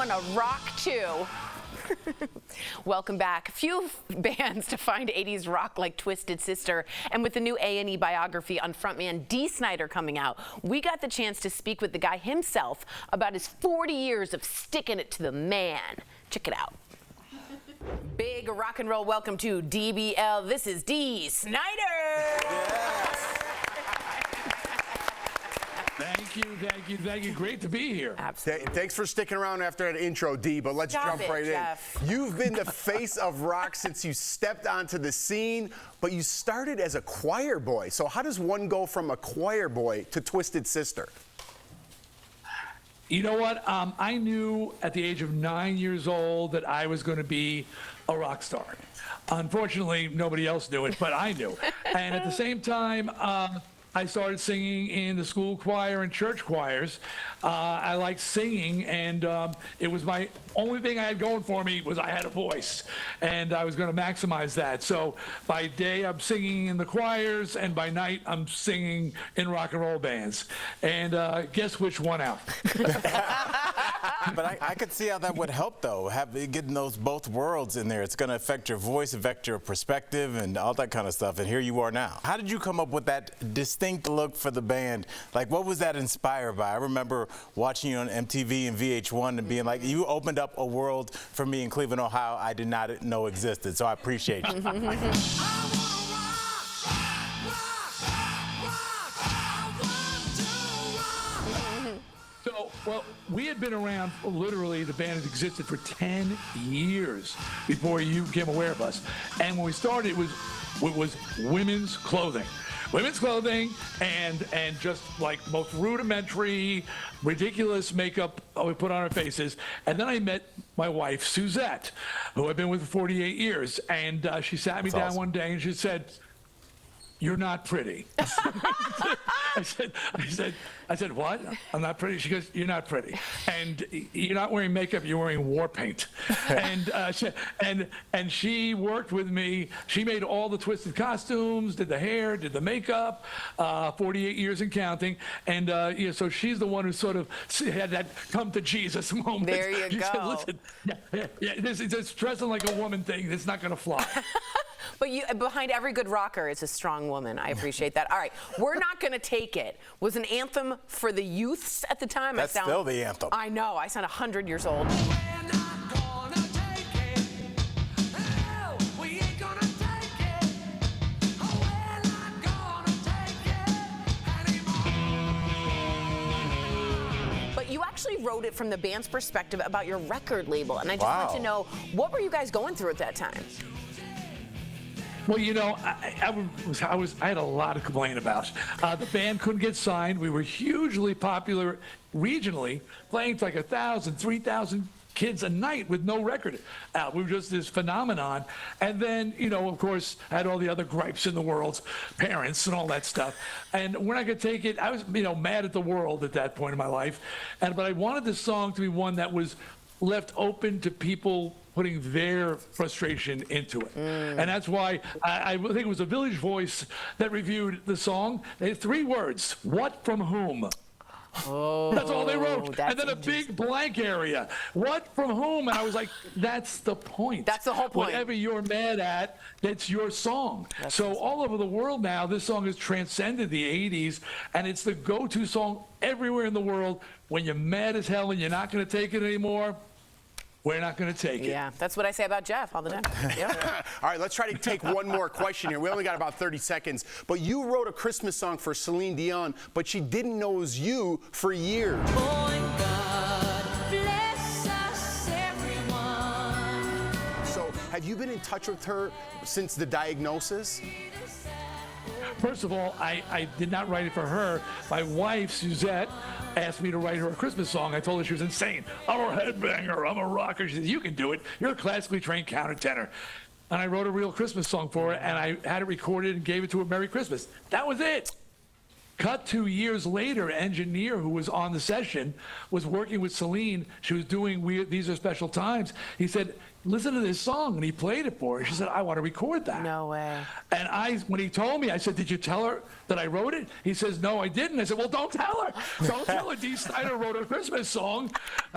wanna rock too. Welcome back. Few bands to find 80s rock like Twisted Sister, and with the new A&E Biography on frontman Dee Snider coming out, we got the chance to speak with the guy himself about his 40 years of sticking it to the man. Check it out. Big rock and roll welcome to DBL. This is Dee Snider. Yes. Thank you. Great to be here. Absolutely. Thanks for sticking around after that intro, Dee, but let's jump right Jeff. in. You've been the face of rock since you stepped onto the scene, but you started as a choir boy. So how does one go from a choir boy to Twisted Sister? You know what? I knew at the age of 9 years old that I was going to be a rock star. Unfortunately, nobody else knew it, but I knew. And at the same time, I started singing in the school choir and church choirs. I liked singing, and it was my only thing I had going for me was I had a voice, and I was going to maximize that. So by day, I'm singing in the choirs, and by night, I'm singing in rock and roll bands. And guess which one out? But I could see how that would help, though, getting those both worlds in there. It's going to affect your voice, affect your perspective, and all that kind of stuff. And here you are now. How did you come up with that distinct look for the band? Like, what was that inspired by? I remember watching you on MTV and VH1 and being like, you opened up a world for me in Cleveland, Ohio I did not know existed. So I appreciate you. Well, we had been around, literally, the band had existed for 10 years before you became aware of us. And when we started, it was women's clothing. Women's clothing and just like most rudimentary, ridiculous makeup we put on our faces. And then I met my wife, Suzette, who I've been with for 48 years. And she sat me down one day and she said, "You're not pretty." I said, "What? I'm not pretty?" She goes, "You're not pretty, and you're not wearing makeup. You're wearing war paint." And she worked with me. She made all the Twisted costumes, did the hair, did the makeup. 48 years and counting. And so she's the one who sort of had that come to Jesus moment. There you she go. Said, "Listen, this dressing like a woman thing. It's not going to fly." But behind every good rocker is a strong woman. I appreciate that. All right, We're Not Gonna Take It was an anthem for the youths at the time. That's still the anthem. I know. I sound 100 years old. But you actually wrote it from the band's perspective about your record label, and I just want to know, what were you guys going through at that time? Well, you know, I had a lot to complain about. The band couldn't get signed. We were hugely popular regionally, playing to like 1,000, 3,000 kids a night with no record out. We were just this phenomenon. And then, you know, of course, I had all the other gripes in the world, parents and all that stuff. And We're Not Gonna Take It, I was, mad at the world at that point in my life. But I wanted this song to be one that was left open to people putting their frustration into it. And that's why I think it was a Village Voice that reviewed the song. They had 3 words: what, from whom. Oh, that's all they wrote. And then a big blank area. What, from whom? And I was like, that's the point. That's the whole point. Whatever you're mad at, that's your song. So all over the world now, this song has transcended the 80s, and it's the go-to song everywhere in the world. When you're mad as hell and you're not going to take it anymore, we're not going to take it. Yeah, that's what I say about Jeff all the time. Yeah. All right, let's try to take one more question here. We only got about 30 seconds. But you wrote a Christmas song for Celine Dion, but she didn't know it was you for years. God bless us, everyone. So have you been in touch with her since the diagnosis? First of all, I did not write it for her. My wife, Suzette, asked me to write her a Christmas song. I told her she was insane. I'm a headbanger. I'm a rocker. She said, "You can do it. You're a classically trained countertenor." And I wrote a real Christmas song for her, and I had it recorded and gave it to her Merry Christmas. That was it. Cut 2 years later, an engineer who was on the session was working with Celine. She was doing These Are Special Times. He said, listen to this song. And he played it for her. She said, I want to record that. No way. And when he told me, I said, did you tell her that I wrote it? He says, no, I didn't. I said, well, don't tell her. Don't tell her Dee Snider wrote a Christmas song,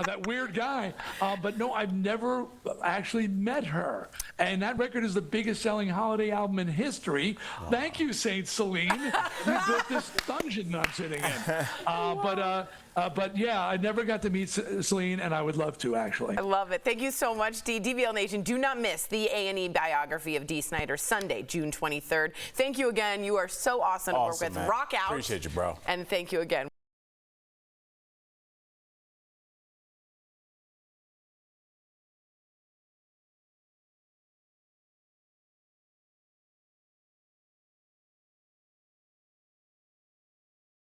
that weird guy. But no, I've never actually met her. And that record is the biggest selling holiday album in history. Wow. Thank you, Saint Celine. You built this dungeon I'm sitting in. But yeah, I never got to meet Celine, and I would love to, actually. I love it. Thank you so much, Dee. DVL Nation, do not miss the A&E biography of Dee Snider, Sunday, June 23rd. Thank you again. You are so awesome to work with. Man. Rock out. Appreciate you, bro. And thank you again.